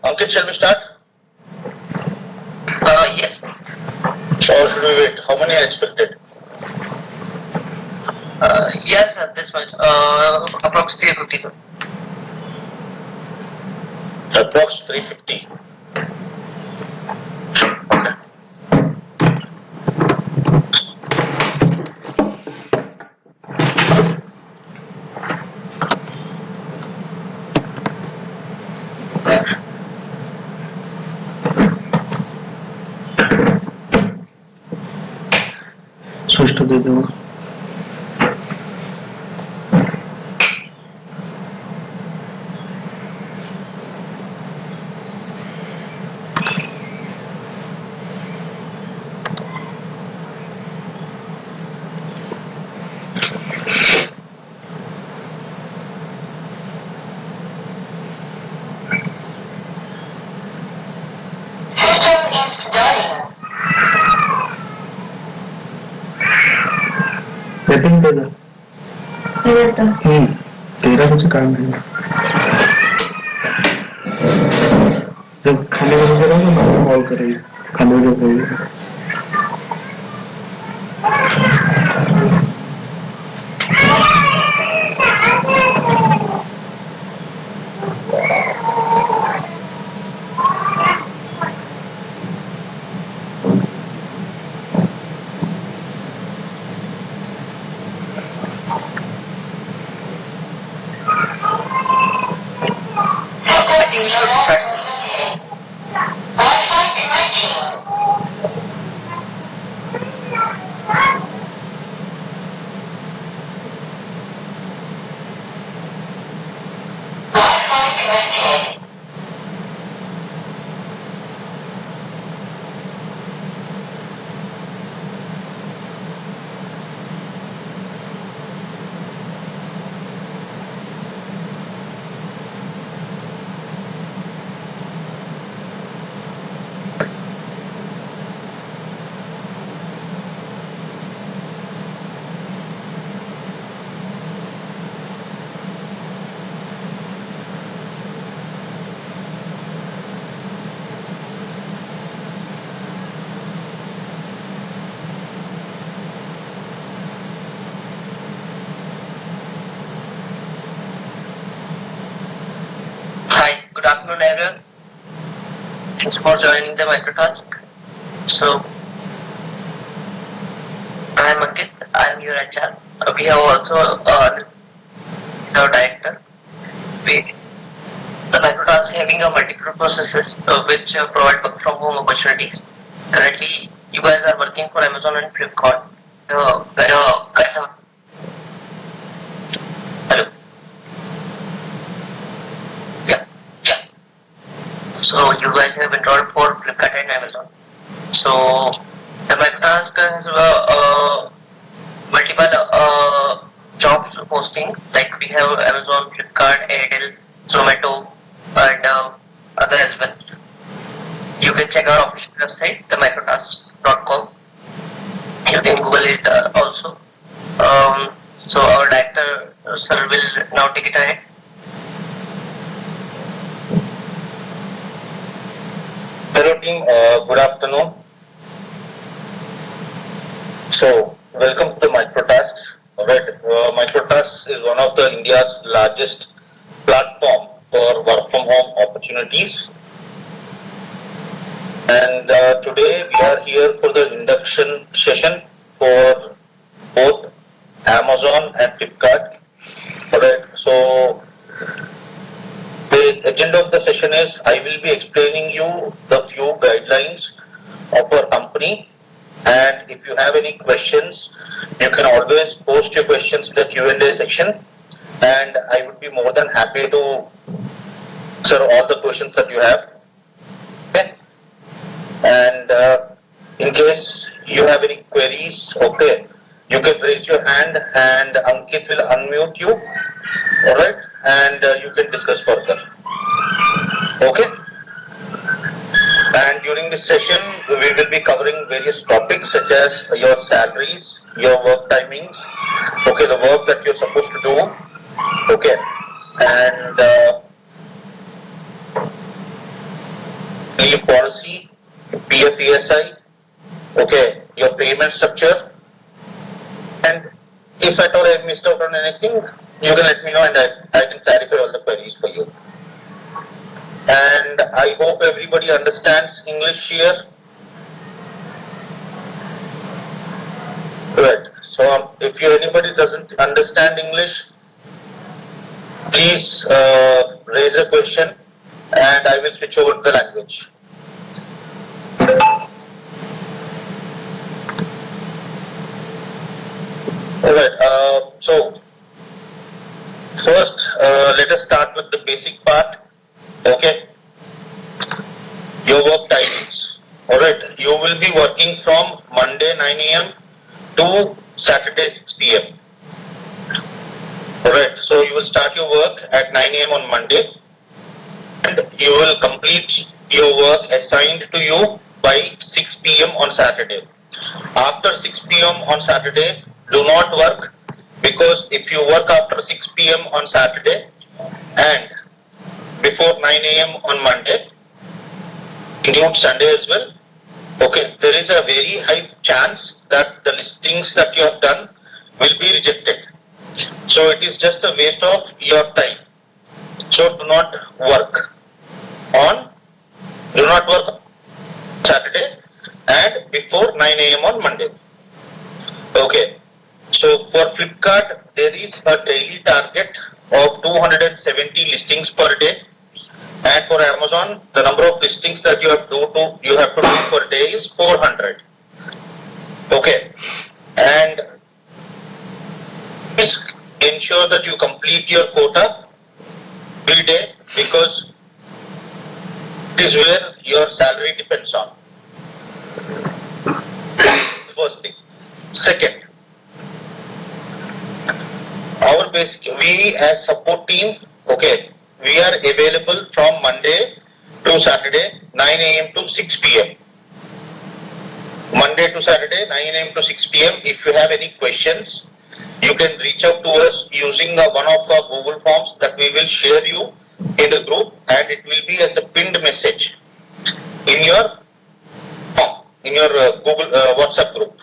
Ankit, shall we start? Yes. Or should we wait? How many are expected? Yes, sir, this much. Approximately 350, sir. Approx 350. Switch तो दे दो. नितिन दे दो. तेरा कुछ काम है. जब खाने को करोगे तो कॉल करेगी. खाने को करेगी. I think we should start. Hi, good afternoon, everyone. Thanks for joining the microtask. So, I am Ankit. I am your HR. We have also our director. The microtask having a multiple processes which provide work from home opportunities. Currently, you guys are working for Amazon and Flipkart. Hello. Yeah. So you guys have enrolled for Flipkart and Amazon. So the microtask has multiple jobs posting, like we have Amazon, Flipkart, Airtel, Zomato, and other as well. You can check our official website, themicrotask.com. You can Google it also. So our director sir will now take it ahead. Hello team, good afternoon. So, welcome to the Microtasks. Right, Microtasks is one of the India's largest platform for work from home opportunities. And today we are here for the induction session for both Amazon and Flipkart. Alright, so the agenda of the session is I will be explaining you the few guidelines of our company, and if you have any questions you can always post your questions in the Q&A section, and I would be more than happy to answer all the questions that you have. Okay, and in case you have any queries, okay, you can raise your hand and Ankit will unmute you. Alright, and you can discuss further. Okay, and during this session we will be covering various topics such as your salaries, your work timings, okay, the work that you're supposed to do, okay, and leave policy, PFESI, okay, your payment structure, and if at all I missed out on anything, you can let me know and I can clarify all the queries for you. And I hope everybody understands English here. Right. So if anybody doesn't understand English, please raise a question and I will switch over to the language. Alright, so first let us start with the basic part. Okay, your work timings. Alright, you will be working from Monday 9 a.m. to Saturday 6 p.m. Alright, so you will start your work at 9 a.m. on Monday and you will complete your work assigned to you by 6 p.m. on Saturday. After 6 p.m. on Saturday, do not work, because if you work after 6 p.m. on Saturday and before 9 a.m. on Monday, include Sunday as well, okay, there is a very high chance that the listings that you have done will be rejected. So it is just a waste of your time. So do not work on Saturday and before 9 a.m. on Monday. Okay. So for Flipkart, there is a daily target of 270 listings per day, and for Amazon, the number of listings that you have to do per day is 400. Okay, and please ensure that you complete your quota every day, because it is where your salary depends on. First thing. Second, we as support team, okay, we are available from Monday to Saturday 9 a.m. to 6 p.m. Monday to Saturday 9 a.m. to 6 p.m. If you have any questions, you can reach out to us using one of our Google forms that we will share you in the group, and it will be as a pinned message in your form, in your Google WhatsApp group.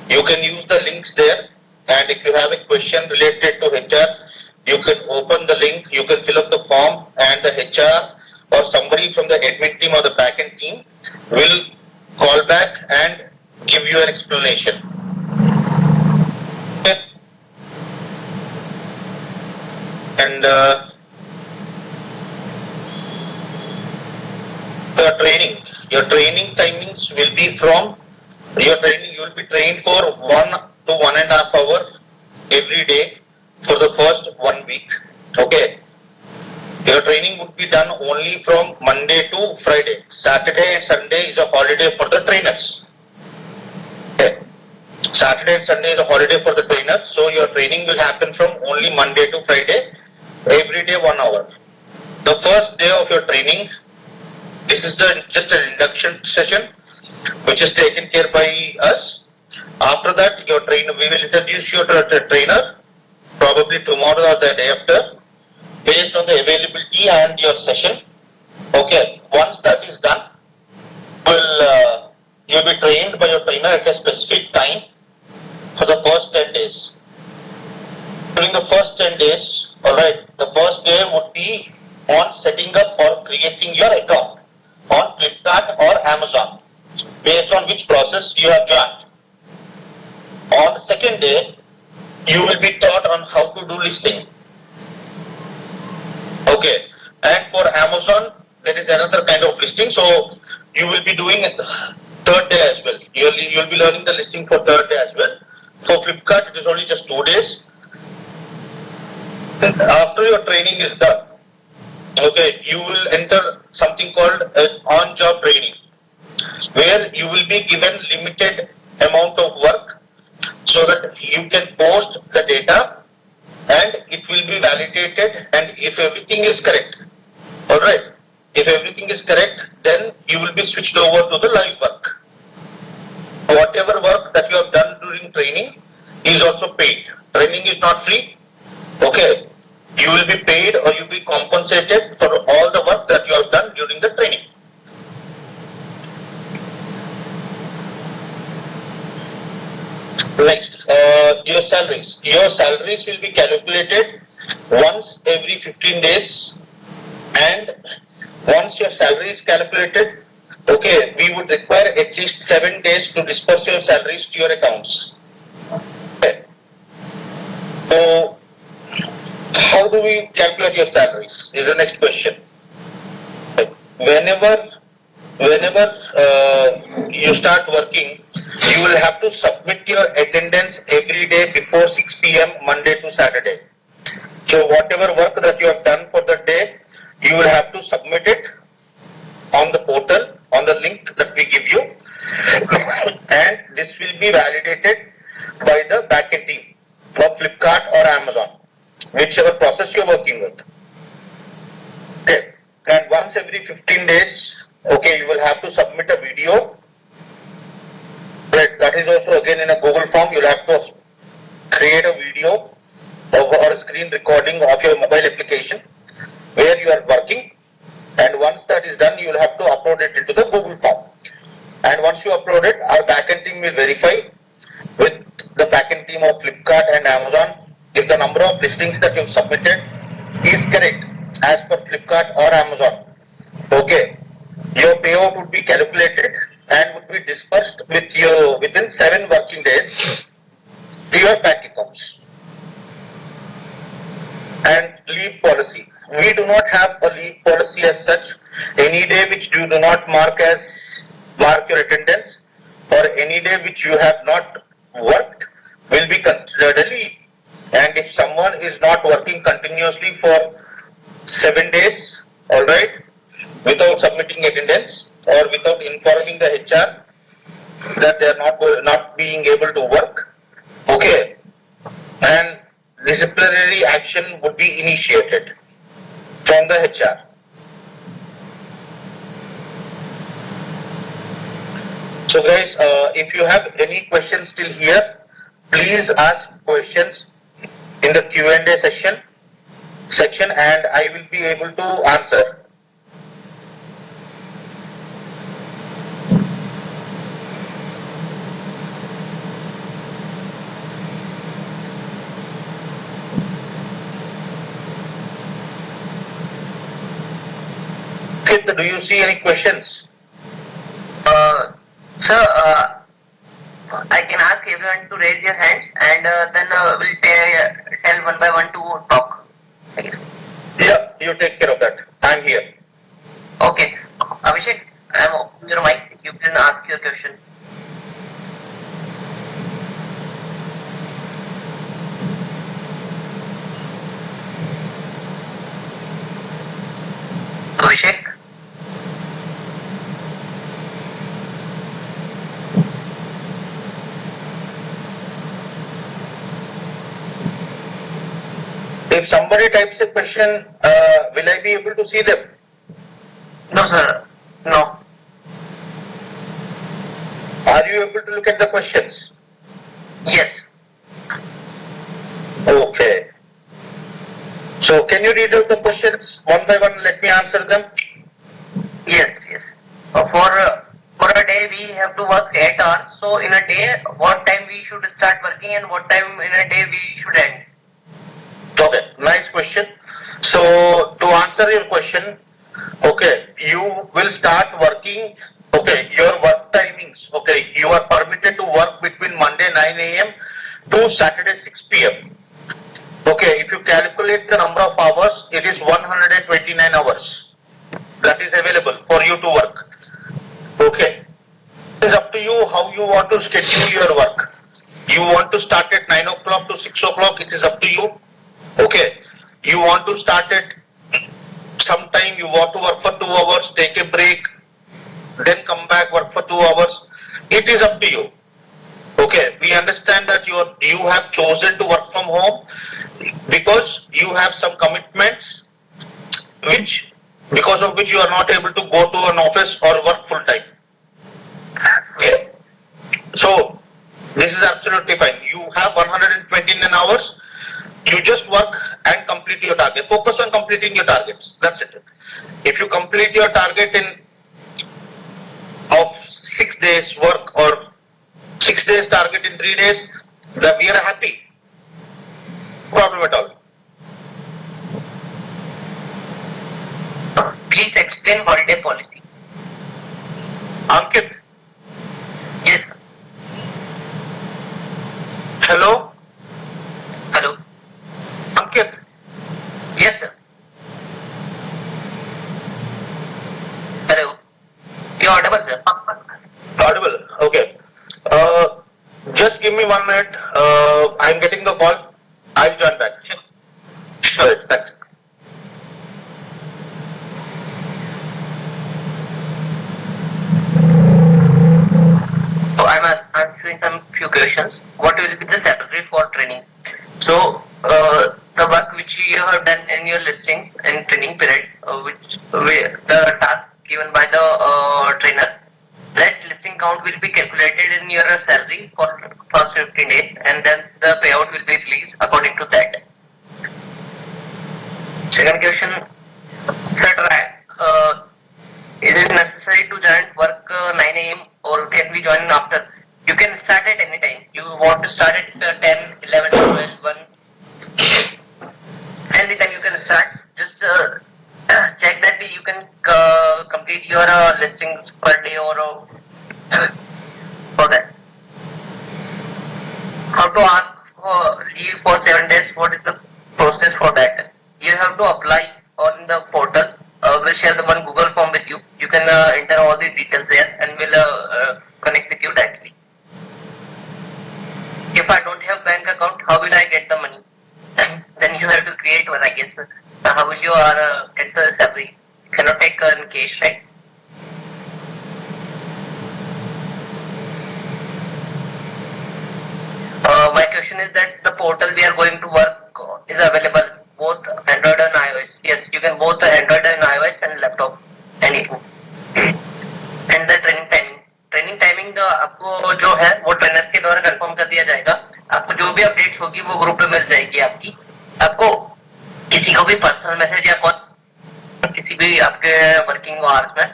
You can use the links there, and if you have a question related to HR, you can open the link, you can fill up the form, and the HR or somebody from the admin team or the backend team will call back and give you an explanation. Okay. And your training timings will be from you will be trained for 1 to 1.5 hours every day for the first 1 week. Okay. Your training would be done only from Monday to Friday. Saturday and Sunday is a holiday for the trainers. Okay. Saturday and Sunday is a holiday for the trainers. So your training will happen from only Monday to Friday, every day 1 hour. The first day of your training, this is just an induction session which is taken care by us. After that, we will introduce you to the trainer, probably tomorrow or the day after, based on the availability and your session. Okay, once that is done, you'll be trained by your trainer at a specific time for the first 10 days. During the first 10 days, alright, the first day would be on setting up or creating your account on Flipkart or Amazon, based on which process you have joined. On the second day, you will be taught on how to do listing. Okay, and for Amazon, there is another kind of listing, so you will be doing it third day as well. You'll be learning the listing for third day as well. For Flipkart, it is only just 2 days. And after your training is done, okay, you will enter something called on-job training, where you will be given limited amount of work so that you can post the data and it will be validated, and if everything is correct, alright, if everything is correct, then you will be switched over to the live work. Whatever work that you have done during training is also paid. Training is not free, okay. You will be paid or you will be compensated for all the work that you have done during the training. once every 15 days, and once your salary is calculated, okay, we would require at least 7 days to disperse your salaries to your accounts. Okay. So, how do we calculate your salaries? Is the next question. Whenever you start working, you will have to submit your attendance every day before 6 p.m. Monday to Saturday. So whatever work that you have done for the day, you will have to submit it on the portal, on the link that we give you, and this will be validated by the backend team of Flipkart or Amazon, whichever process you're working with. Okay. And once every 15 days, okay, you will have to submit a video. Right. That is also again in a Google form. You'll have to create a video or a screen recording of your mobile application where you are working. And once that is done, you will have to upload it into the Google form. And once you upload it, our backend team will verify with the backend team of Flipkart and Amazon if the number of listings that you've submitted is correct as per Flipkart or Amazon. Okay, your payout would be calculated and would be dispersed with you within 7 working days to your bank accounts. And leave policy. We do not have a leave policy as such. Any day which you do not mark your attendance, or any day which you have not worked will be considered a leave. And if someone is not working continuously for 7 days, all right, without submitting attendance or without informing the HR that they are not being able to work, okay, and disciplinary action would be initiated from the HR. So guys, if you have any questions still here, please ask questions in the Q&A section and I will be able to answer. Do you see any questions? Sir, I can ask everyone to raise your hands and then we'll tell one by one to talk. Yeah, you take care of that. I'm here. Okay. Abhishek, I'm opening your mic. You can ask your question. Abhishek? If somebody types a question, will I be able to see them? No, sir. No. Are you able to look at the questions? Yes. Okay. So can you read out the questions one by one? Let me answer them. Yes. For a day we have to work 8 hours. So in a day, what time we should start working and what time in a day we should end? Okay, nice question. So to answer your question, okay, you will start working, okay, your work timings, okay, you are permitted to work between Monday 9 a.m. to Saturday 6 p.m. Okay, if you calculate the number of hours, it is 129 hours that is available for you to work. Okay, it is up to you how you want to schedule your work. You want to start at 9 o'clock to 6 o'clock, it is up to you. Okay, you want to start at sometime, you want to work for 2 hours, take a break, then come back, work for 2 hours. It is up to you. Okay, we understand that you have chosen to work from home because you have some commitments because of which you are not able to go to an office or work full time. Okay. So this is absolutely fine. You have 129 hours. You just work and complete your target. Focus on completing your targets. That's it. If you complete your target of 6 days work or 6 days target in 3 days, then we are happy. No problem at all. Please explain holiday policy. Ankit, Yes, sir. hello? Hello. Ankit, Yes, sir. Hello. You're audible, sir. audible? Okay. Just give me 1 minute. I'm getting the call. I'll join back. Sure. Sure, thanks. So I'm answering some few questions. What will be the salary for training? So the work which you have done in your listings in training period, the task given by the trainer, that listing count will be calculated in your salary for first 15 days, and then the payout will be released according to that. Second question, sir, is it necessary to join work 9 a.m. or can we join after? You can start at any time. You want to start at 10, 11, 12, 1. Anytime you can start. Just check that you can complete your listings per day or for that. How to ask for leave for 7 days? What is the process for that? You have to apply on the portal. We'll share the one Google form with you. You can enter all the details there and we'll connect with you directly. If I don't have bank account, how will I get the money? Then you have to create one, I guess. How will you get the salary? You cannot take in cash, right? My question is that the portal we are going to work is available both Android and iOS. Yes, you can both Android and iOS and laptop, anything. And the training timing आपको जो है वो trainer के द्वारा confirm कर दिया जाएगा. आपको जो भी अपडेट्स होगी वो ग्रुप पे मिल जाएगी आपकी. आपको किसी को भी पर्सनल मैसेज या कॉल, किसी भी आपके वर्किंग आवर्स में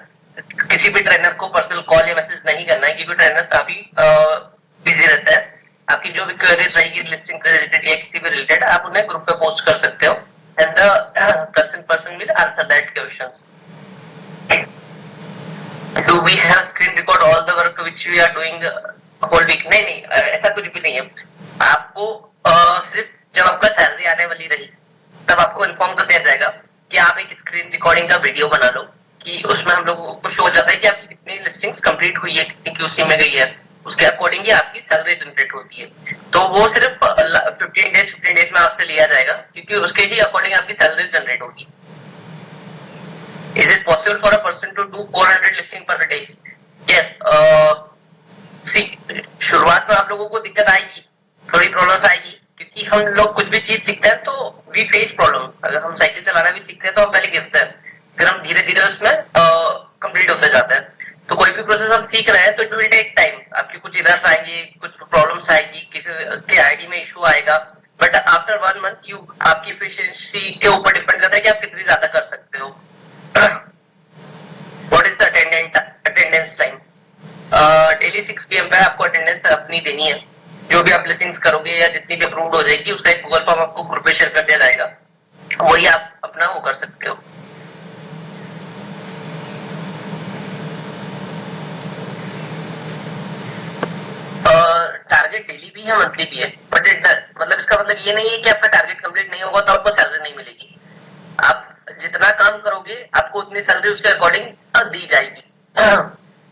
किसी भी ट्रेनर को पर्सनल कॉल या मैसेज नहीं करना है, क्योंकि ट्रेनर्स काफी बिजी रहता है. आपकी जो भी क्वेरीज रहेगी लिस्टिंग के रिलेटेड या किसी भी रिलेटेड, आप उन्हें ग्रुप पे पोस्ट कर सकते हो and the concern person will answer that questions. Do we have screen record all the work which we are doing whole week? नहीं, ऐसा कुछ भी नहीं है. आपको सिर्फ जब आपका सैलरी आने वाली रही तब आपको इन्फॉर्म कर दिया जाएगा कि आप एक स्क्रीन रिकॉर्डिंग का वीडियो बना लो, कि उसमें हम लोगों को शो हो जाता है कि आपकी कितनी लिस्टिंग्स कंप्लीट हुई है, कितनी क्यूसी में गई है, उसके अकॉर्डिंग ही आपकी सैलरी जनरेट होती है. तो वो सिर्फ 15 डेज में आपसे लिया जाएगा, क्योंकि उसके ही अकॉर्डिंग आपकी सैलरी जनरेट होगी. Is it possible for a person to do 400 listing per day? Yes. See, शुरुआत में आप लोगों को दिक्कत आएगी, थोड़ी प्रॉब्लम्स आएगी, क्योंकि हम लोग कुछ भी चीज सीखते हैं तो वी फेस प्रॉब्लम. अगर हम साइकिल चलाना भी सीखते हैं तो हम पहले गिरते हैं, फिर हम धीरे धीरे उसमें कंप्लीट होते जाते हैं. तो कोई भी प्रोसेस हम सीख रहे हैं तो इट विल टेक टाइम. आपकी कुछ एरर्स आएंगी, कुछ प्रॉब्लम्स आएगी, किसी के आईडी में इशू आएगा, बट आफ्टर 1 मंथ आपकी एफिशिएंसी के ऊपर डिपेंड करता है कि आप कितनी ज्यादा कर सकते हो. What is the attendance time? Daily 6 PM पे आपको अटेंडेंस अपनी देनी है. जो भी आप लिस्टिंग्स करोगे या जितनी भी अप्रूव्ड हो जाएगी उसका एक गूगल फॉर्म आपको ग्रुप पे शेयर कर दिया जाएगा, वही आप अपना वो कर सकते हो. टारगेट डेली भी है, मंथली भी है, बट मतलब इसका मतलब ये नहीं है कि आपका टारगेट कंप्लीट नहीं होगा तो आपको सैलरी नहीं मिलेगी. आप जितना काम करोगे आपको उतनी सैलरी उसके अकॉर्डिंग दी जाएगी.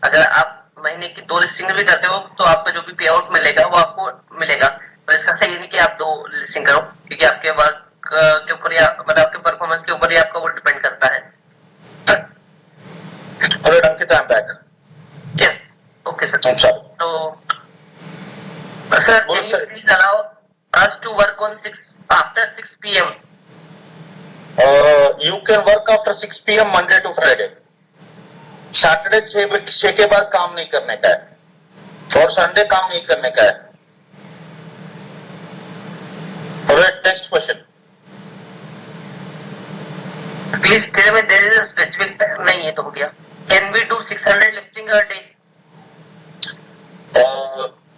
अगर आप महीने की 2 लिस्टिंग भी करते हो तो आपका जो भी पे आउट मिलेगा वो आपको मिलेगा. तो इसका मतलब ये नहीं कि आप 2 लिस्टिंग करो, क्योंकि आपके वर्क के ऊपर या मतलब आपके परफॉर्मेंस के ऊपर ही आपका वो डिपेंड करता है. Alright, Ankit, I'm back. Yeah. Okay, sir. I'm sorry. So, sir, can you please allow us to work on after 6 PM? You can work after 6 PM Monday to Friday. Saturday 6 के बाद काम नहीं करने का है और संडे काम नहीं करने का है. Next question. Please tell me there is a specific नहीं है तो हो गया. Can we do 600 listing a day?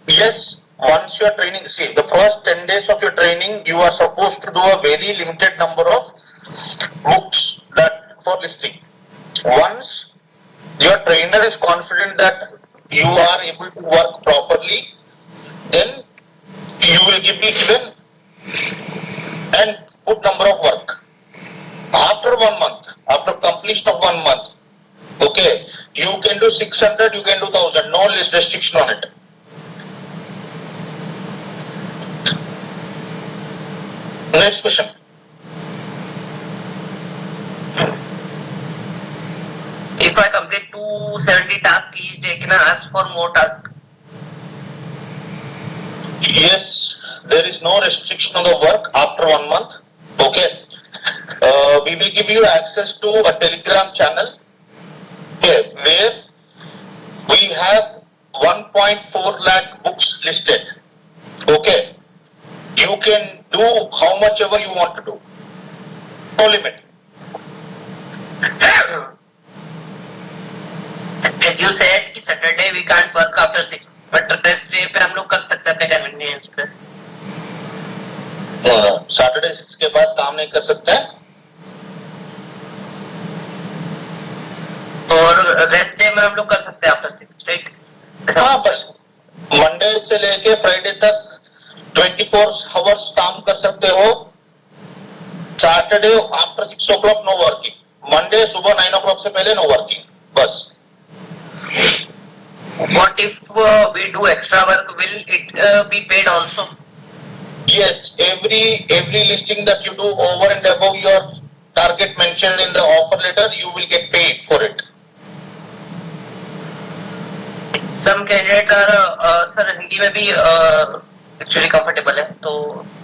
Yes, once you are training, see the first 10 days of your training you are supposed to do a very limited number of books that for listing. once your trainer is confident that you are able to work properly, then you will give me given and good number of work. After 1 month, after completion of 1 month, okay, you can do 600, you can do 1000, no less restriction on it. Next question. If I complete 270 tasks each day, can I ask for more tasks? Yes, there is no restriction on the work after 1 month. Okay. We will give you access to a Telegram channel, okay, where we have 1.4 lakh books listed. Okay. You can do how much ever you want to do. No limit. As you said कि Saturday we can't work after 6, but Thursday पे हम लोग कर सकते हैं अपने convenience पे. Saturday 6 के बाद काम नहीं कर सकते हैं. और रेस्ट डे में हम लोग कर सकते हैं आफ्टर 6, राइट? हाँ, बस मंडे से लेके फ्राइडे तक 24 आवर्स काम कर सकते हो. Saturday after 6 o'clock no working. Monday सुबह 9 o'clock से पहले नो वर्किंग. बस. What if we do extra work? Will it be paid also? Yes, every listing that you do over and above your target mentioned in the offer letter, you will get paid for it. Some candidates are sir Hindi में भी actually comfortable है, तो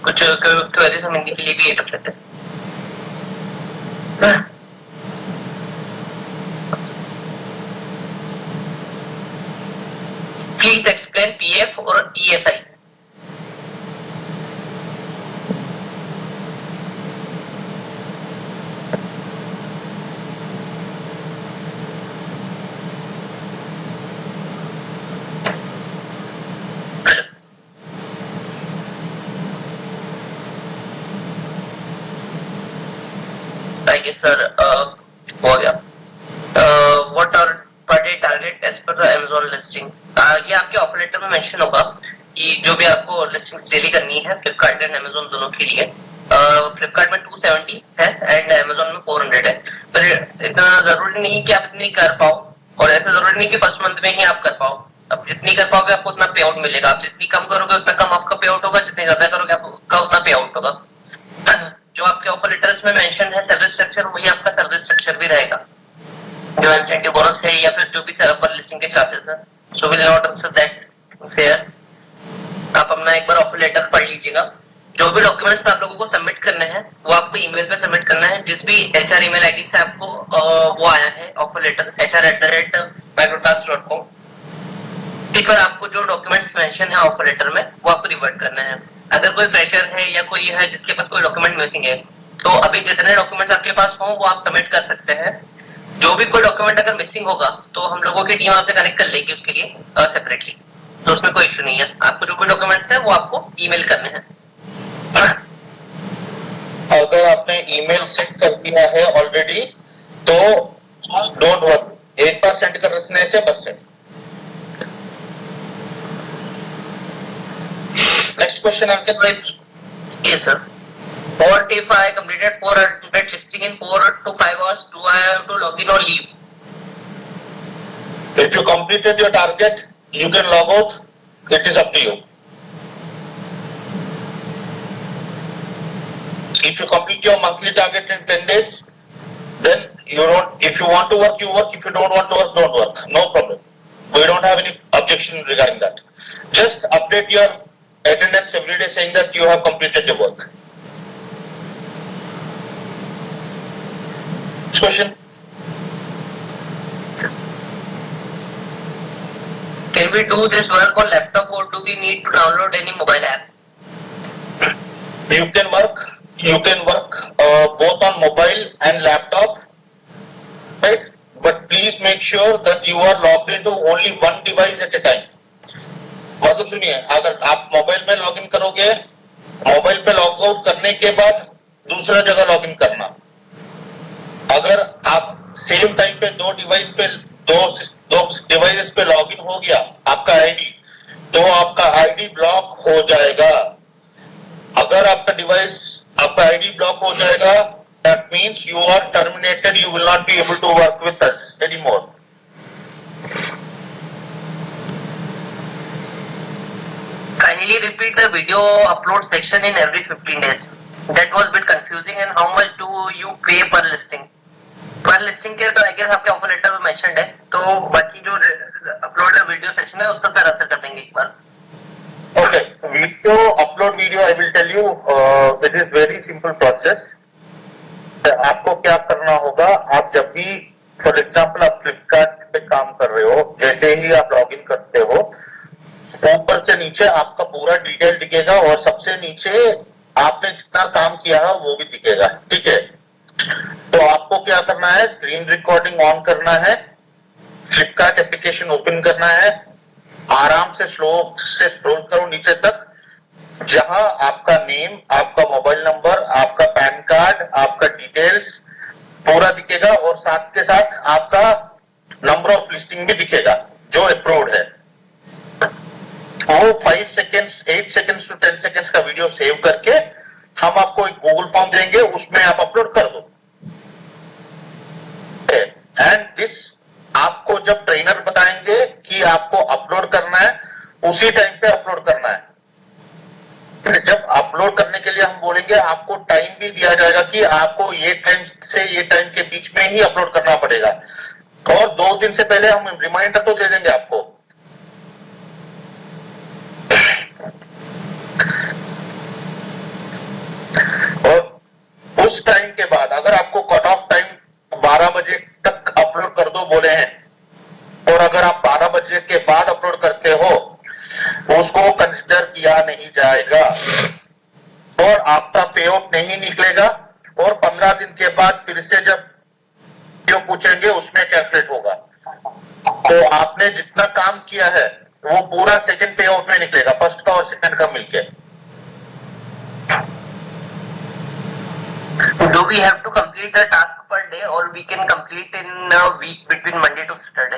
कुछ queries हम हिंदी के लिए भी रख लेते हैं. Please explain PF or ESI. I guess sir हो गया. What are per day target as per the Amazon listing? ये आपके ऑफर लेटर में मेंशन होगा कि जो भी आपको लिस्टिंग्स डेली करनी है फ्लिपकार्ट एंड अमेजोन दोनों के लिए. फ्लिपकार्ट में 270 है एंड अमेजोन में 400 है. पर इतना जरूरी नहीं कि आप इतनी कर पाओ, और ऐसा जरूरी नहीं कि फर्स्ट मंथ में ही आप कर पाओ. अब जितनी कर पाओगे आपको उतना पे आउट मिलेगा. आप जितनी कम करोगे उतना कम आपका पे आउट होगा, जितनी ज्यादा करोगे आपका उतना पे आउट होगा. जो आपके ऑफर लेटर्स में मेंशन है सर्विस स्ट्रक्चर, वही आपका सर्विस स्ट्रक्चर भी रहेगा. जो इंसेंटिव बोनस है या फिर जो भी पर लिस्टिंग के चार्जेस है, so will not answer that fair. आप अपना एक बार ऑफर लेटर पढ़ लीजिएगा. जो भी डॉक्यूमेंट्स आप लोगों को सबमिट करने हैं वो आपको ईमेल पे सबमिट करना है. जिस भी HR ईमेल आईडी से आपको वो आया है ऑफर लेटर hr@microtask.com, इस पर आपको जो डॉक्यूमेंट्स मेंशन है ऑफर लेटर में वो आपको रिवर्ट करना है. अगर कोई फ्रेशर है या कोई है जिसके पास कोई डॉक्यूमेंट मिसिंग है, तो अभी जितने डॉक्यूमेंट्स आपके पास हो वो आप सबमिट कर सकते हैं. जो भी कोई डॉक्यूमेंट अगर मिसिंग होगा तो हम लोगों की टीम आपसे कनेक्ट कर लेगी उसके लिए सेपरेटली, तो उसमें कोई इशू नहीं है. आपको जो भी डॉक्यूमेंट्स है वो आपको ईमेल करने हैं. अगर आपने ईमेल सेंड कर दिया है ऑलरेडी तो डोंट वरी, एक बार सेंड करने से बस है. नेक्स्ट क्वेश्चन आपके. Yes sir. What if I completed 400 listing in 4 to 5 hours? Do I have to log in or leave? If you completed your target, you can log out. It is up to you. If you complete your monthly target in 10 days, then you don't. If you want to work, you work. If you don't want to work, don't work. No problem. We don't have any objection regarding that. Just update your attendance every day saying that you have completed your work. Next question. Can we do this work on laptop or do we need to download any mobile app? You can work both on mobile and laptop, right? But please make sure that you are logged into only one device at a time. मतलब सुनिए, अगर आप mobile में login करोगे, mobile पे log out करने के बाद दूसरा जगह लॉगिन करना. अगर आप सेम सेम टाइम पे दो डिवाइसेस पे लॉगिन हो गया आपका आईडी, तो आपका आईडी ब्लॉक हो जाएगा। अगर आपका आईडी ब्लॉक हो जाएगा, that means you are terminated, you will not be able to work with us anymore. Kindly repeat the video upload section in every 15 days. That was a bit confusing. And how much do you pay per listing? Per listing के तो I guess आपके offer letter में mentioned है, तो बाकी जो upload video section है उसका सर आंसर कर देंगे एक बार। Okay, upload video, I will tell you, it is very simple process. आपको क्या करना होगा, आप जब भी फॉर एग्जाम्पल आप फ्लिपकार्ट पे काम कर रहे हो, जैसे ही आप लॉगिन करते हो, ऊपर से नीचे आपका पूरा डिटेल दिखेगा और सबसे नीचे आपने जितना काम किया है वो भी दिखेगा, ठीक है। तो आपको क्या करना है, स्क्रीन रिकॉर्डिंग ऑन करना है, फ्लिपकार्ट एप्लीकेशन ओपन करना है, आराम से स्लो से स्क्रॉल करो नीचे तक, जहां आपका नेम, आपका मोबाइल नंबर, आपका पैन कार्ड, आपका डिटेल्स पूरा दिखेगा और साथ के साथ आपका नंबर ऑफ लिस्टिंग भी दिखेगा जो अप्रूव्ड है। वो 5 सेकेंड्स, 8 सेकेंड्स टू 10 सेकेंड्स का वीडियो सेव करके हम आपको एक गूगल फॉर्म देंगे, उसमें आप अपलोड कर दो। एंड दिस आपको जब ट्रेनर बताएंगे कि आपको अपलोड करना है, उसी टाइम पे अपलोड करना है। जब अपलोड करने के लिए हम बोलेंगे, आपको टाइम भी दिया जाएगा कि आपको ये टाइम से ये टाइम के बीच में ही अपलोड करना पड़ेगा, और 2 दिन से पहले हम रिमाइंडर तो दे देंगे आपको। और उस टाइम के बाद अगर आपको कट ऑफ टाइम 12 बजे तक अपलोड कर दो बोले हैं, और अगर आप 12 बजे के बाद अपलोड करते हो, उसको कंसिडर किया नहीं जाएगा और आपका पे आउट नहीं निकलेगा, और 15 दिन के बाद फिर से जब जो पूछेंगे उसमें कैलकुलेट होगा। तो आपने जितना काम किया है वो पूरा सेकंड पे आउट में निकलेगा, फर्स्ट का और सेकंड का मिलके। Do we have to complete the task per day, or we can complete in a week between Monday to Saturday?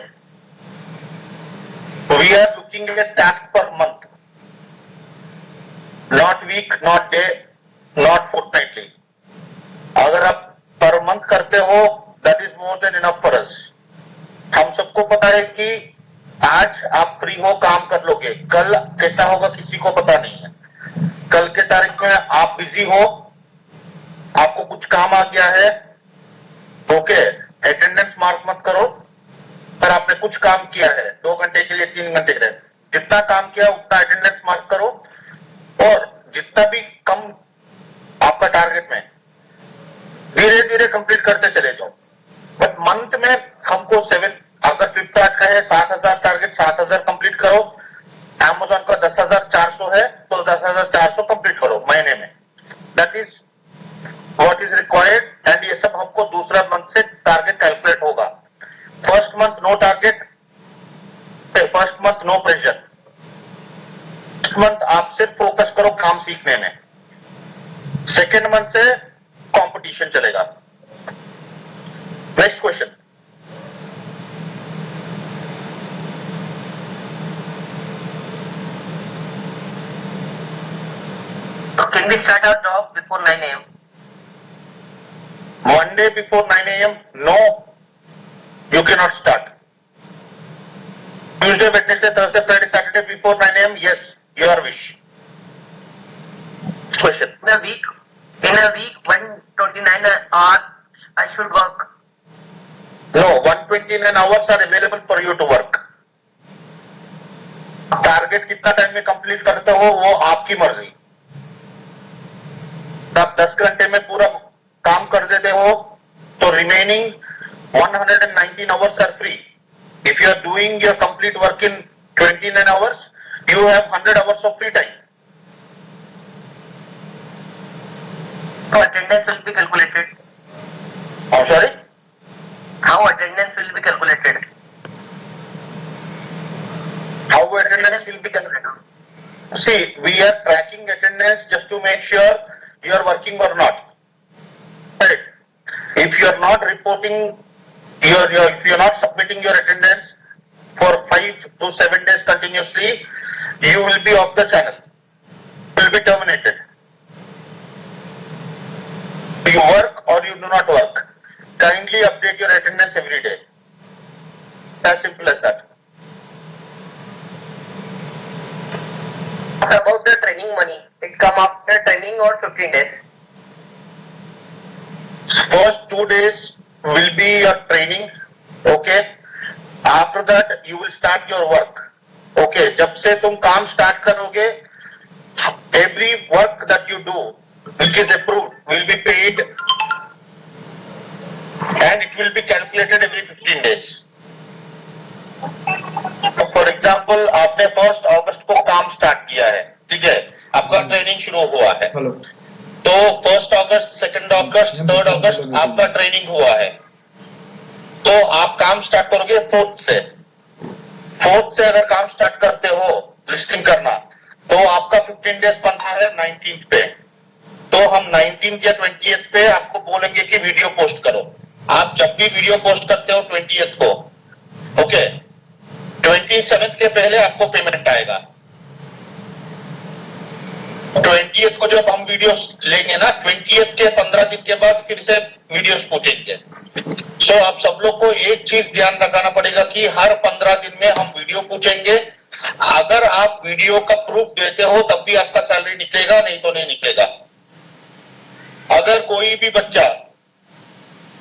We are looking at task per month, not week, not day, not fortnightly. अगर आप per month करते हो, that is more than enough for us. हम सबको पता है कि आज आप फ्री हो, काम कर लोगे, कल कैसा होगा किसी को पता नहीं है। कल के तारीख में आप बिजी हो, आपको कुछ काम आ गया है, ओके, अटेंडेंस मार्क मत करो, पर आपने कुछ काम किया है 2 घंटे के लिए, 3 घंटे के लिए, जितना काम किया उतना अटेंडेंस मार्क करो, और जितना भी कम आपका टारगेट में धीरे धीरे कंप्लीट करते चले जाओ। बट मंथ में हमको 7, अगर फ्लिपकार्ट का है 7,000 टारगेट, 7,000 कंप्लीट करो। अमेज़न का 10,400 है तो 10,400 कंप्लीट करो महीने में। That is what is required, and ये सब हमको दूसरा मंथ से टारगेट कैलकुलेट होगा। First month no target, first month no pressure, first month आप सिर्फ फोकस करो काम सीखने में, सेकेंड मंथ से कंपटीशन चलेगा। Next question. Can we start our job before 9 a.m.? Monday before 9 a.m. No, you cannot start. Tuesday, Wednesday, Thursday, Friday, Saturday before 9 a.m. Yes, your wish. Question. In a week, 129 hours I should work. No, 129 hours are available for you to work. Target कितना time में complete करते हो वो आपकी मर्जी। आप 10 घंटे में पूरा काम कर देते हो तो remaining 119 hours are free. If you are doing your complete work in 29 hours, you have 100 hours of free time. So attendance will be calculated. I'm sorry? How attendance will be calculated? How attendance will be calculated? See, we are tracking attendance just to make sure you are working or not. Right. If you are not reporting if you're not submitting your attendance for 5 to 7 days continuously, you will be off the channel. You will be terminated. You work or you do not work. Kindly update your attendance every day. As simple as that. What about the training money? It come after training or 15 days? First 2 days will be your training. Okay. After that you will start your work. Okay. जब से तुम काम start करोगे, every work that you do which is approved will be paid and it will be calculated every 15 days. For example आपने 1 अगस्त को काम start किया है, ठीक है, आपका ट्रेनिंग शुरू हुआ है, हेलो तो 1 अगस्त 2 अगस्त 3 अगस्त आपका ट्रेनिंग हुआ है, तो आप काम स्टार्ट करोगे 4th से। 4th से अगर काम स्टार्ट करते हो लिस्टिंग करना, तो आपका 15 डेज बनता है 19th पे, तो हम 19th या 20th पे आपको बोलेंगे कि वीडियो पोस्ट करो। आप जब भी वीडियो पोस्ट करते हो 20th को, ओके, 27th के पहले आपको पेमेंट आएगा। 20th को जब हम वीडियोस लेंगे ना, 20th के 15 दिन के बाद फिर से वीडियोस पूछेंगे। सो आप सब लोग को एक चीज ध्यान रखना पड़ेगा कि हर 15 दिन में हम वीडियो पूछेंगे। अगर आप वीडियो का प्रूफ देते हो तब भी आपका सैलरी निकलेगा, नहीं तो नहीं निकलेगा। अगर कोई भी बच्चा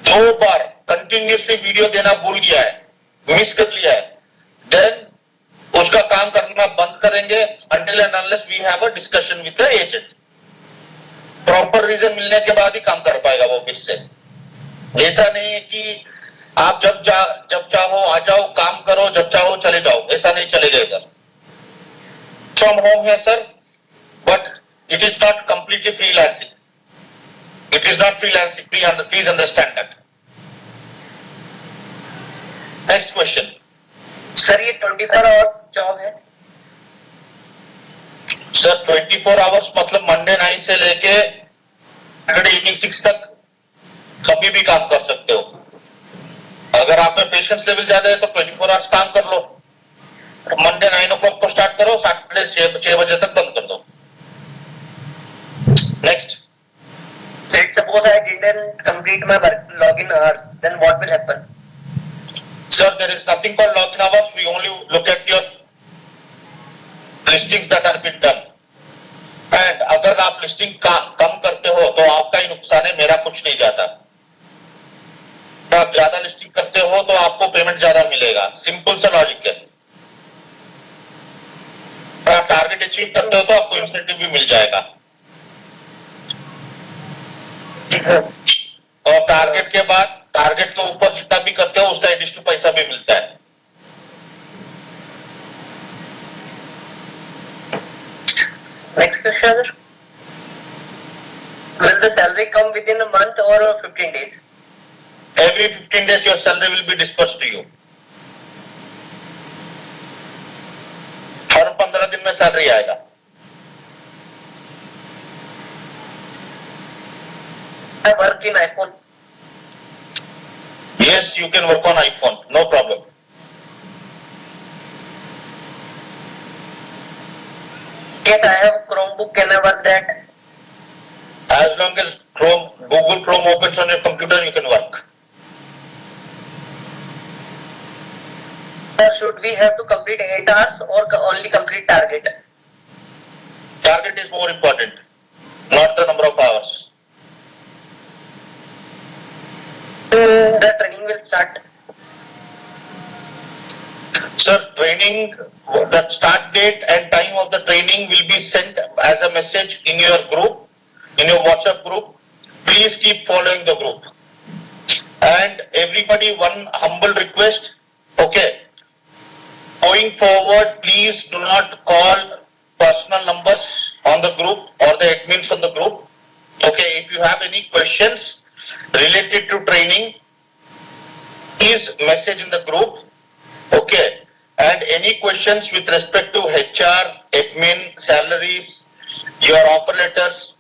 2 बार कंटिन्यूसली वीडियो देना भूल गया है, मिस कर लिया है, देन उसका काम करना बंद करेंगे until and unless we have a discussion with the agent. Proper reason मिलने के बाद ही काम कर पाएगा वो फिर से। ऐसा नहीं है कि आप जब चाहो आ जाओ, काम करो, जब चाहो चले जाओ, ऐसा नहीं चलेगा इधर। फ्रॉम होम है sir, but it is not completely freelancing. It is not freelancing, please understand that. Next question. Sir ये 24 आवर्स जॉब है? सर 24 आवर्स मतलब मंडे 9 से लेके सैटरडे इवनिंग 6 तक कभी भी काम कर सकते हो। अगर आप में पेशेंस लेवल ज्यादा है तो 24 आवर्स काम कर लो। मंडे 9 o'clock को स्टार्ट करो, सैटरडे 6 बजे तक बंद कर दो। Next. Let's suppose I didn't complete my login hours, then what will happen? Sir, there is nothing called login hours. We only look at your listings that are been done. And अगर आप listing कम करते हो तो आपका ही नुकसान है, मेरा कुछ नहीं जाता। आप ज्यादा लिस्टिंग करते हो तो आपको पेमेंट ज्यादा मिलेगा। सिंपल सा लॉजिक है। आप टारगेट अचीव करते हो तो आपको इंसेंटिव भी मिल जाएगा, और टारगेट के बाद टारगेट के ऊपर जितना भी करते हो उसका एडिशनल पैसा भी मिलता है। Next question. Will the salary come within a month or 15 days? Every 15 days your salary will be dispersed to you. हर 15 दिन में सैलरी आएगा। I work in iPhone. Yes, you can work on iPhone, no problem. Yes, I have Chromebook. Can I work that? As long as Google Chrome opens on your computer, you can work. Sir, should we have to complete 8 hours or only complete target? Target is more important, not the number of hours. The training will start. Sir, training, the start date and time of the training will be sent as a message in your group, in your WhatsApp group. Please keep following the group. And everybody, one humble request, okay, going forward, please do not call personal numbers on the group or the admins on the group. Okay, if you have any questions related to training, please message in the group. Okay, and any questions with respect to HR, admin, salaries, your offer letters,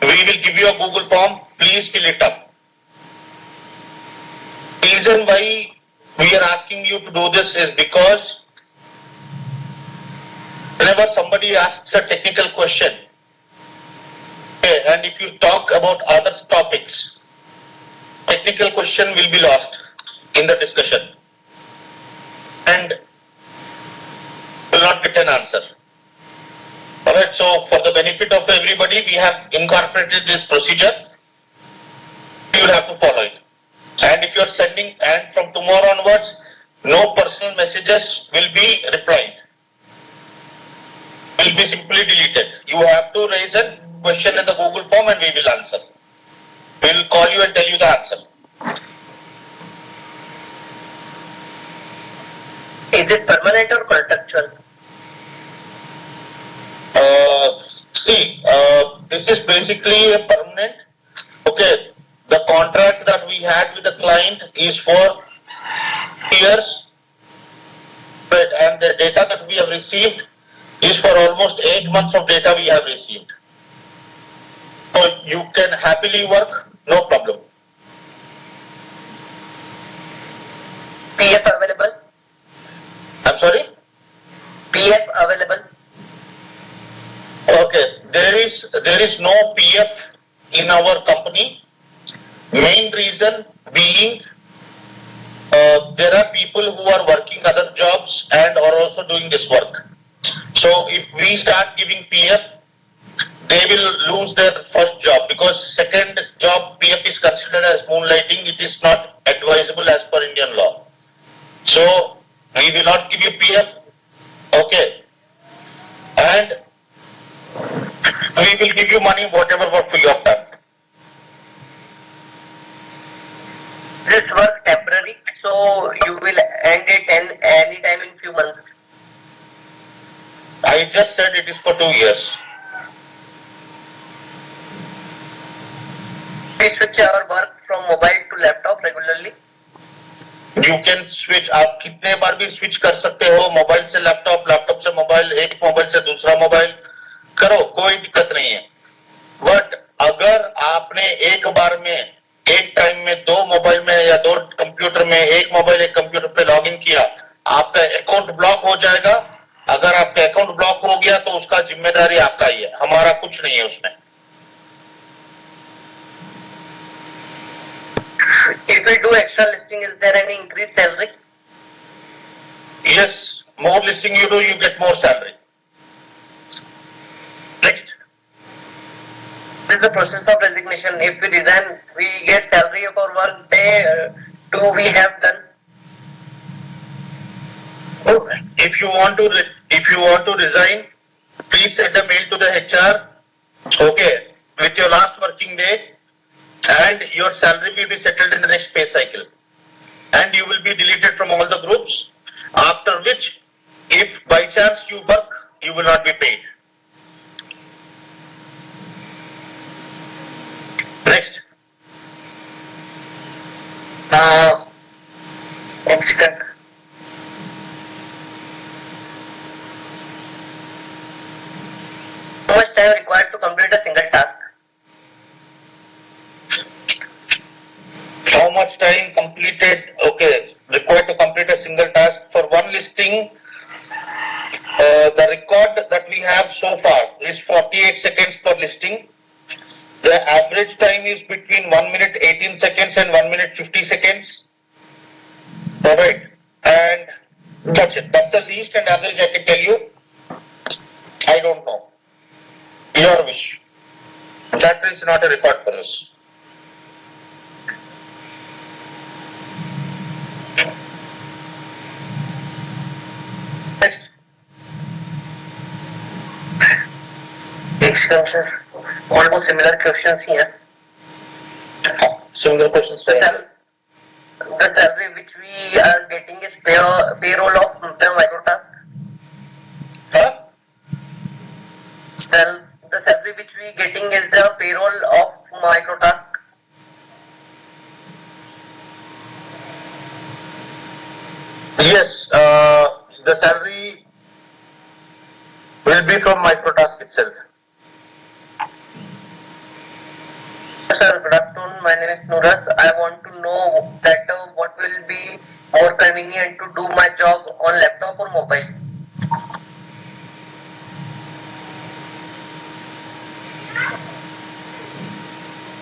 we will give you a Google form. Please fill it up. Please reason why we are asking you to do this is because whenever somebody asks a technical question, okay, and if you talk about other topics, technical question will be lost in the discussion and will not get an answer. Alright, so for the benefit of everybody, we have incorporated this procedure. You will have to follow it. And if you are sending, and from tomorrow onwards, no personal messages will be replied. Will be simply deleted. You have to raise a question in the Google form and we will answer. We will call you and tell you the answer. Is it permanent or contractual? This is basically a permanent. Okay, the contract that we had with the client is for years, but and the data that we have received is for almost 8 months of data we have received. So you can happily work, no problem. PF available? I'm sorry? PF available? Okay, there is no PF in our company. Main reason being there are people who are working other jobs and are also doing this work. So if we start giving PF, they will lose their first job because second job PF is considered as moonlighting. It is not advisable as per Indian law. So we will not give you PF. Okay, and we will give you money whatever work you have done. This work temporary, so you will end it any time in few months. I just said it is for 2 years. We switch our work from mobile to laptop regularly. You can switch. आप कितने बार भी switch कर सकते हो mobile से laptop, laptop से mobile, एक mobile से दूसरा मोबाइल करो, कोई दिक्कत नहीं है. बट अगर आपने एक बार में एक टाइम में 2 मोबाइल में या 2 कंप्यूटर में एक मोबाइल एक कंप्यूटर पे लॉग इन किया, आपका अकाउंट ब्लॉक हो जाएगा. अगर आपका अकाउंट ब्लॉक हो गया तो उसका जिम्मेदारी आपका ही है, हमारा कुछ नहीं है उसमें. If we do extra listing, is there any increased salary? Yes, more listing you do, you get more salary. Next. This is the process of resignation. If we resign, we get salary for work day 2 we have done. If you want to resign, please send a mail to the HR. Okay, with your last working day, and your salary will be settled in the next pay cycle, and you will be deleted from all the groups. After which, if by chance you work, you will not be paid. Next. Next. How much time required to complete a single task? How much time completed? Okay, required to complete a single task for one listing. The record that we have so far is 48 seconds per listing. The average time is between 1 minute 18 seconds and 1 minute 50 seconds. Alright, and that's it. That's the least and average I can tell you. I don't know. Your wish. That is not a record for us. Next. Next sir. Almost similar questions here. Similar questions. The salary which we are getting is payroll of the microtask. Huh? The salary which we getting is the payroll of microtask. Yes, the salary will be from microtask itself. Sir, good afternoon. My name is Nuras. I want to know that what will will be more convenient to do my job on laptop or mobile?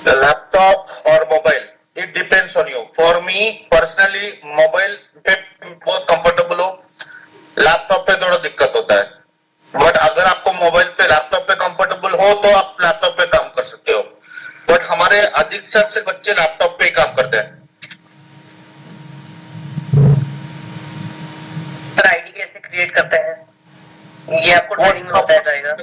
The laptop or mobile, it depends on you. For me personally, mobile पे बहुत comfortable हो, laptop पे थोड़ा दिक्कत होता है. But अगर आपको मोबाइल पे लैपटॉप पे कंफर्टेबल हो तो आप लैपटॉप पे काम कर सकते हो. बट हमारे अधिकतर से बच्चे लैपटॉप पे ही काम करते हैं. सर आईडी कैसे क्रिएट करते हैं? ये आपको ट्रेनिंग में बताया जाएगा.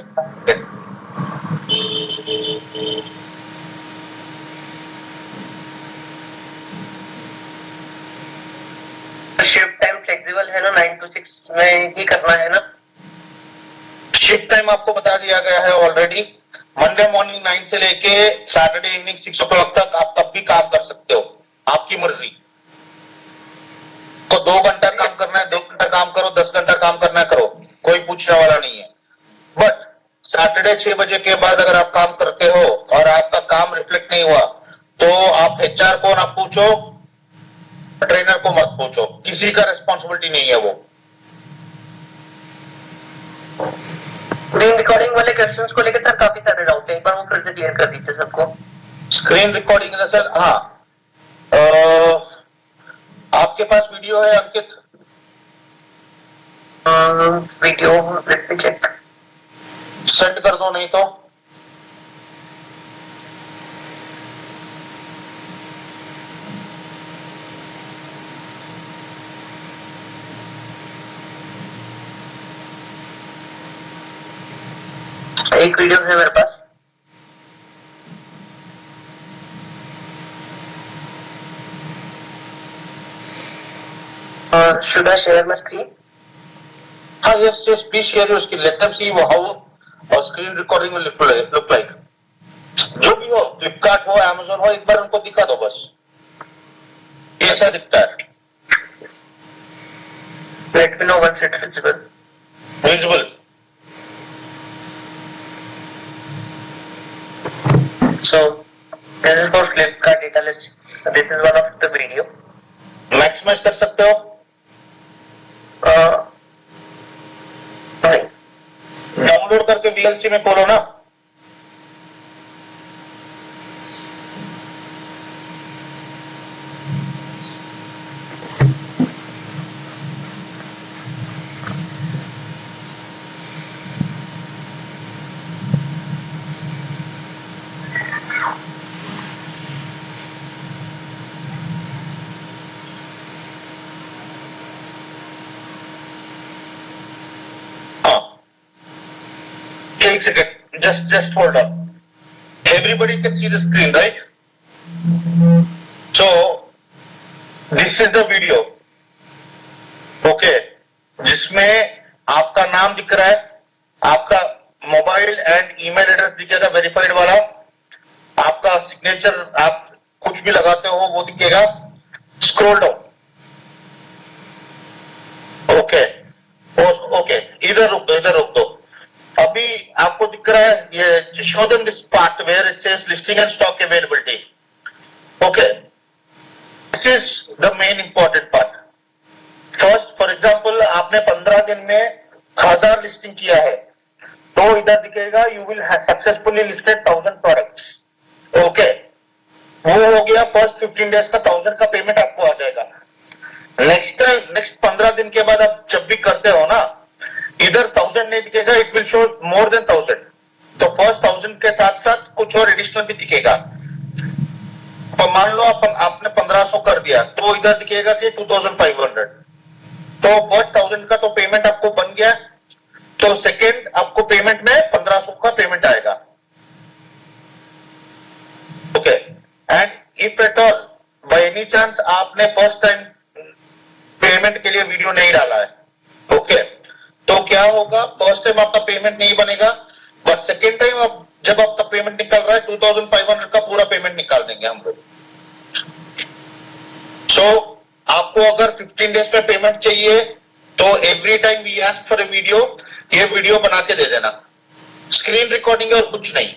शिफ्ट टाइम फ्लेक्सिबल है ना, 9 to 6 में ही करना है ना? शिफ्ट टाइम आपको बता दिया गया है ऑलरेडी. मंडे मॉर्निंग 9 से लेके सैटरडे इवनिंग 6 o'clock तक आप कब भी काम कर सकते हो, आपकी मर्जी. तो 2 घंटा काम करना है 2 घंटा काम करो, 10 घंटा काम करना है करो, कोई पूछने वाला नहीं है. बट सैटरडे 6 बजे के बाद अगर आप काम करते हो और आपका काम रिफ्लेक्ट नहीं हुआ तो आप HR को ना पूछो, ट्रेनर को मत पूछो, किसी का रिस्पॉन्सिबिलिटी नहीं है वो. स्क्रीन रिकॉर्डिंग वाले क्वेश्चंस को लेकर सर काफी सारे डाउट है, एक बार वो फिर से क्लियर कर दीजिए सबको. स्क्रीन रिकॉर्डिंग है सर. हाँ, आपके पास वीडियो है Ankit? Video let me check. Send कर दो नहीं तो. एक वीडियो है मेरे पास. Should I share my screen? हाँ, yes, please share your screen. Let them see how our screen recording will look like. जो भी हो, फ्लिपकार्ट हो, Amazon हो, एक बार उनको दिखा दो बस. कैसा दिखता है? Let me know once it's visible. Visible. So this is for Flipkart data list. This is one of the video. Maximise कर सकते हो? नहीं. डाउनलोड करके VLC में खोलो ना. एक second, just hold on. Everybody can see the screen, right? So this is the video. Okay, जिसमें आपका नाम दिख रहा है, आपका मोबाइल एंड ईमेल एड्रेस दिखेगा वेरीफाइड वाला, आपका सिग्नेचर आप कुछ भी लगाते हो वो दिखेगा. Scroll down. ओके ओके, इधर रुक दो. अभी आपको दिख रहा है ये show them this part where it says listing and stock availability. Okay, this is the main important part. First, for example, आपने 15 दिन में 1000 लिस्टिंग किया है तो इधर दिखेगा you will have successfully listed 1000 products. Okay, वो हो गया. फर्स्ट 15 डेज का 1000 का पेमेंट आपको आ जाएगा. नेक्स्ट 15 दिन के बाद आप जब भी करते हो ना, इधर 1000 नहीं दिखेगा, it will show more than 1000. तो फर्स्ट 1000 के साथ साथ कुछ और एडिशनल भी दिखेगा. तो मान लो आपने 1500 कर दिया तो इधर दिखेगा कि 2500. तो फर्स्ट 1000 का तो पेमेंट आपको बन गया. तो सेकेंड आपको पेमेंट में 1500 का पेमेंट आएगा. Okay, and if at all by any chance आपने फर्स्ट टाइम पेमेंट के लिए वीडियो नहीं डाला है, ओके, तो क्या होगा, फर्स्ट टाइम आपका पेमेंट नहीं बनेगा, बट सेकेंड टाइम जब आपका पेमेंट निकल रहा है 2500 का पूरा पेमेंट निकाल देंगे हम लोग. सो आपको अगर 15 डेज में पेमेंट चाहिए तो every time we ask for a video, ये वीडियो बना के दे देना. स्क्रीन रिकॉर्डिंग और कुछ नहीं.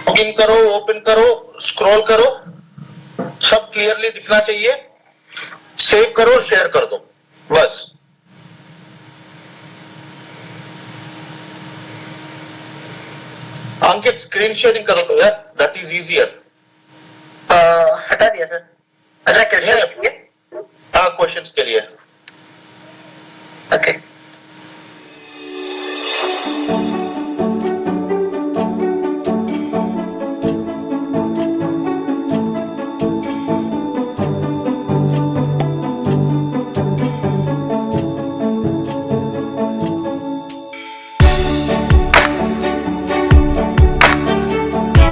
लॉगिन करो, ओपन करो, स्क्रॉल करो, सब क्लियरली दिखना चाहिए। सेव करो, शेयर कर दो, बस। अंकित स्क्रीन शेयरिंग करो तो यार, दैट इज इजियर। हटा दिया सर। अच्छा, क्वेश्चन हाँ, क्वेश्चंस के लिए। ओके।